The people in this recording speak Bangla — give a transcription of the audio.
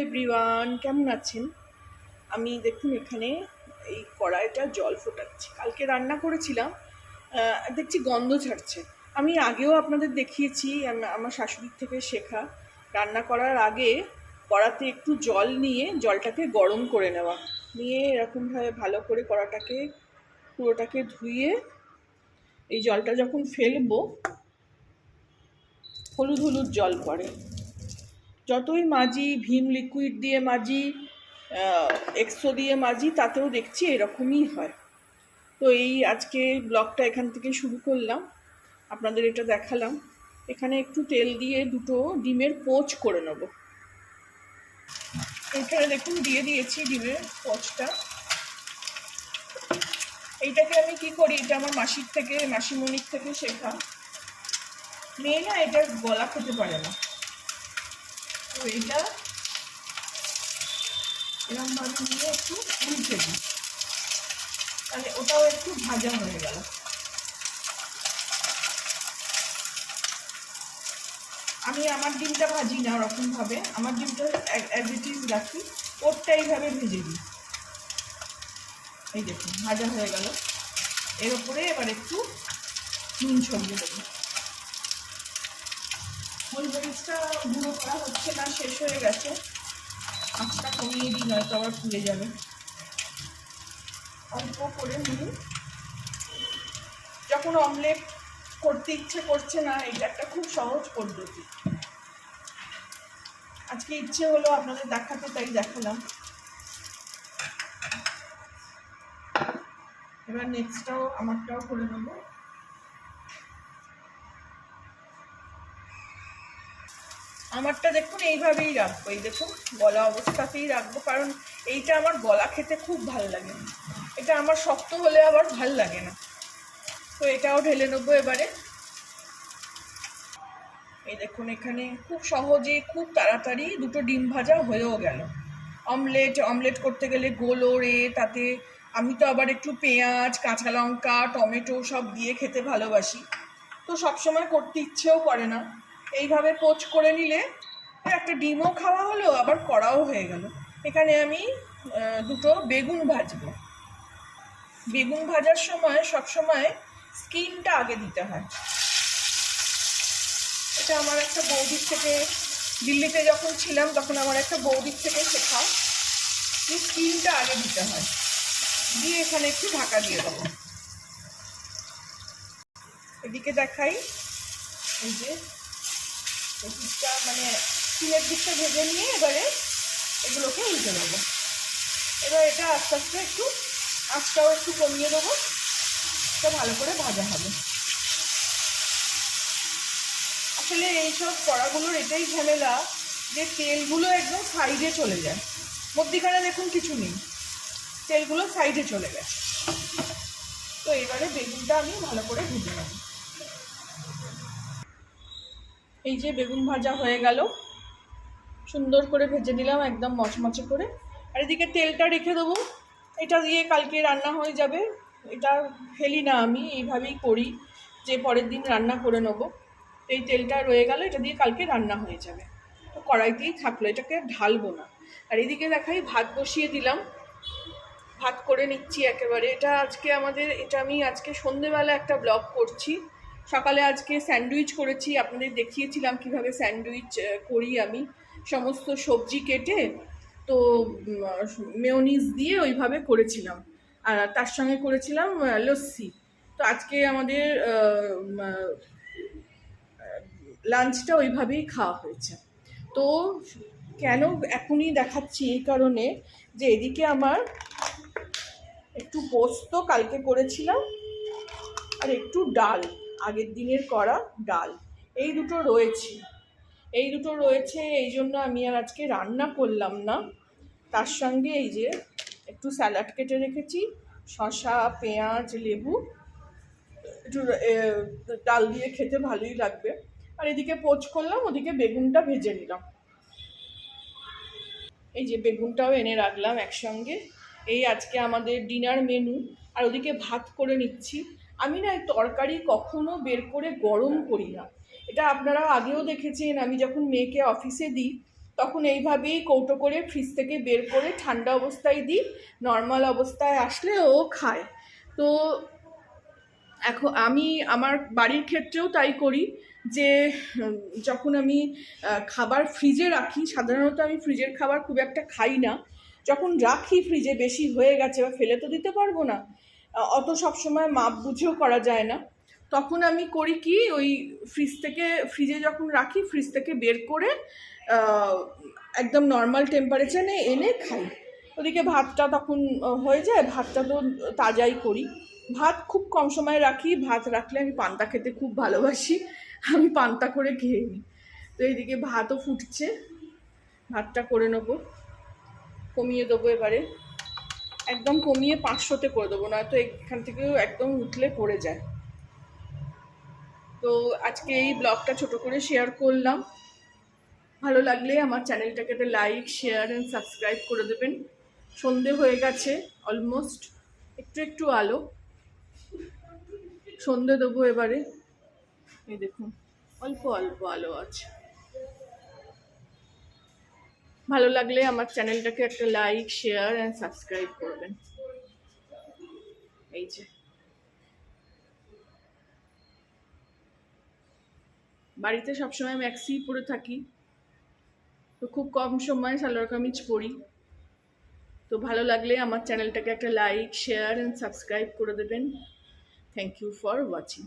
এভরিওয়ান, কেমন আছেন? আমি দেখুন এখানে এই কড়াইটা জল ফোটাচ্ছি। কালকে রান্না করেছিলাম, দেখছি গন্ধ ছাড়ছে। আমি আগেও আপনাদের দেখিয়েছি, আমার শাশুড়ির থেকে শেখা। রান্না করার আগে কড়াতে একটু জল নিয়ে জলটাকে গরম করে নেওয়া, নিয়ে এরকমভাবে ভালো করে কড়াটাকে পুরোটাকে ধুয়ে এই জলটা যখন ফেলবো, হলুদ হলুদ জল পড়ে। যতই মাজি, ভিম লিকুইড দিয়ে মাজি, এক্সো দিয়ে মাজি, তাতেও দেখছি এরকমই হয়। তো এই আজকে ব্লগটা এখান থেকে শুরু করলাম, আপনাদের এটা দেখালাম। এখানে একটু তেল দিয়ে দুটো ডিমের পোচ করে নেব। এখানে দেখুন দিয়ে দিয়েছি ডিমের পোচটা। এইটাকে আমি কি করি, এটা আমার মাসির থেকে, মাসিমণির থেকে শেখা। মেয়ে না এটা গলা খেতে পারে না, তো এইটা এরকমভাবে নিয়ে একটু উল্টে দিই, তাহলে ওটাও একটু ভাজা হয়ে গেল। আমি আমার ডিমটা ভাজি না ওরকমভাবে, আমার ডিমটা অ্যাজ ইট ইজ রাখি, ওরটা এইভাবে ভেজে দিই। এই দেখুন ভাজা হয়ে গেল। এর ওপরে এবার একটু নুন ছড়িয়ে দেবো। গোলমরিচটা গুঁড়ো করা হচ্ছে না, শেষ হয়ে গেছে। আঁচটা কমিয়ে দিই, নয়তো আবার পুড়ে যাবে। অল্প করে নুন। যখন অমলেট করতে ইচ্ছে করছে না, এটা একটা খুব সহজ পদ্ধতি। আজকে ইচ্ছে হলো আপনাদের দেখাতে, তাই দেখালাম। এবার নেক্সটটাও আমারটাও করে নেবো। আমারটা দেখুন এইভাবেই রাখবো, এই দেখুন গলা অবস্থাতেই রাখবো, কারণ এইটা আমার গলা খেতে খুব ভাল লাগে। এটা আমার শক্ত হলে আবার ভাল লাগে না। তো এটাও ঢেলে নেবো এবারে। এই দেখুন এখানে খুব সহজে, খুব তাড়াতাড়ি দুটো ডিম ভাজা হয়েও গেল। অমলেট করতে গেলে গোল ওড়ে, তাতে আমি তো আবার একটু পেঁয়াজ, কাঁচা লঙ্কা, টমেটো সব দিয়ে খেতে ভালোবাসি, তো সবসময় করতে ইচ্ছেও করে না। এইভাবে পোচ করে নিলে একটা ডিমও খাওয়া হলো, আবার কড়াও হয়ে গেল। এখানে আমি দুটো বেগুন ভাজবো। বেগুন ভাজার সময় সবসময় স্কিনটা আগে দিতে হয়। এটা আমার একটা বৌদির থেকে, দিল্লিতে যখন ছিলাম তখন আমার একটা বৌদির থেকে শেখা যে স্কিনটা আগে দিতে হয়। দিয়ে এখানে একটু ঢাকা দিয়ে দেবো। এদিকে দেখাই, এই যে দিকটা মানে স্কিনের দিকটা ভেজে নিয়ে এবারে এগুলোকে উল্টে দেবো। এবার এটা আস্তে আস্তে একটু আঁচটাও একটু কমিয়ে দেবো, এটা ভালো করে ভাজা হবে। আসলে এইসব কড়াগুলোর এটাই ঝামেলা যে তেলগুলো একদম সাইডে চলে যায়, মধ্যিখানে দেখুন কিছু নেই, তেলগুলো সাইডে চলে গেছে। তো এবারে বেগুনটা আমি ভালো করে ভেজে নেব। এই যে বেগুন ভাজা হয়ে গেল, সুন্দর করে ভেজে নিলাম একদম মচমচে করে। আর এদিকে তেলটা রেখে দেবো, এটা দিয়ে কালকে রান্না হয়ে যাবে। এটা ফেলি না, আমি এইভাবেই করি যে পরের দিন রান্না করে নেবো। এই তেলটা রয়ে গেল, এটা দিয়ে কালকে রান্না হয়ে যাবে। তো কড়াইতেই থাকলো, এটাকে ঢালবো না। আর এদিকে দেখাই ভাত বসিয়ে দিলাম, ভাত করে নিচ্ছি একেবারে। এটা আজকে আমাদের, এটা আমি আজকে সন্ধেবেলা একটা ব্লগ করছি। সকালে আজকে স্যান্ডউইচ করেছি, আপনাদের দেখিয়েছিলাম কিভাবে স্যান্ডউইচ করি আমি। সমস্ত সবজি কেটে, তো মেয়োনিজ দিয়ে ওইভাবে করেছিলাম, আর তার সঙ্গে করেছিলাম লস্যি। তো আজকে আমাদের লাঞ্চটা ওইভাবেই খাওয়া হয়েছে। তো কেন এখনই দেখাচ্ছি, এই কারণে যে এদিকে আমার একটু পোস্ত কালকে করেছিলাম, আর একটু ডাল, আগের দিনের করা ডাল, এই দুটো রয়েছে। এই জন্য আমি আর আজকে রান্না করলাম না। তার সঙ্গে এই যে একটু স্যালাড কেটে রেখেছি, শসা, পেঁয়াজ, লেবু, একটু ডাল দিয়ে খেতে ভালোই লাগবে। আর এদিকে পোচ করলাম, ওদিকে বেগুনটা ভেজে নিলাম। এই যে বেগুনটাও এনে রাখলাম একসঙ্গে। এই আজকে আমাদের ডিনার মেনু। আর ওদিকে ভাত করে নিচ্ছি। আমি না এই তরকারি কখনো বের করে গরম করি না। এটা আপনারা আগেও দেখেছেন, আমি যখন মেয়েকে অফিসে দিই তখন এইভাবেই কৌটো করে ফ্রিজ থেকে বের করে ঠান্ডা অবস্থায় দিই, নর্মাল অবস্থায় আসলে ও খায়। তো এখন আমি আমার বাড়ির ক্ষেত্রেও তাই করি যে যখন আমি খাবার ফ্রিজে রাখি, সাধারণত আমি ফ্রিজের খাবার খুব একটা খাই না, যখন রাখি ফ্রিজে বেশি হয়ে গেছে বা ফেলে তো দিতে পারবো না, অত সবসময় মাপ বুঝেও করা যায় না, তখন আমি করি কি ওই ফ্রিজে যখন রাখি ফ্রিজ থেকে বের করে একদম নর্মাল টেম্পারেচারে এনে খাই। ওদিকে ভাতটা তখন হয়ে যায়, ভাতটা তো তাজাই করি। ভাত খুব কম সময় রাখি, ভাত রাখলে আমি পান্তা খেতে খুব ভালোবাসি, আমি পান্তা করে খেয়ে নিই। তো এইদিকে ভাতও ফুটছে, ভাতটা করে নেবো, কমিয়ে দেবো এবারে, একদম কমিয়ে 500-তে করে দেবো, নয়তো এখান থেকেও একদম উঠলে পড়ে যায়। তো আজকে এই ব্লগটা ছোট করে শেয়ার করলাম, ভালো লাগলে আমার চ্যানেলটাকে একটা লাইক, শেয়ার অ্যান্ড সাবস্ক্রাইব করে দেবেন। সন্ধে হয়ে গেছে অলমোস্ট, একটু একটু আলো, সন্ধে দেবো এবারে। এই দেখুন অল্প অল্প আলো আছে। ভালো লাগলে আমার চ্যানেলটাকে একটা লাইক, শেয়ার অ্যান্ড সাবস্ক্রাইব করবেন। এই যে বাড়িতে সবসময় ম্যাক্সি পরে থাকি, তো খুব কম সময় সালোয়ার কামিজ পরি। তো ভালো লাগলে আমার চ্যানেলটাকে একটা লাইক, শেয়ার অ্যান্ড সাবস্ক্রাইব করে দেবেন। Thank you for watching.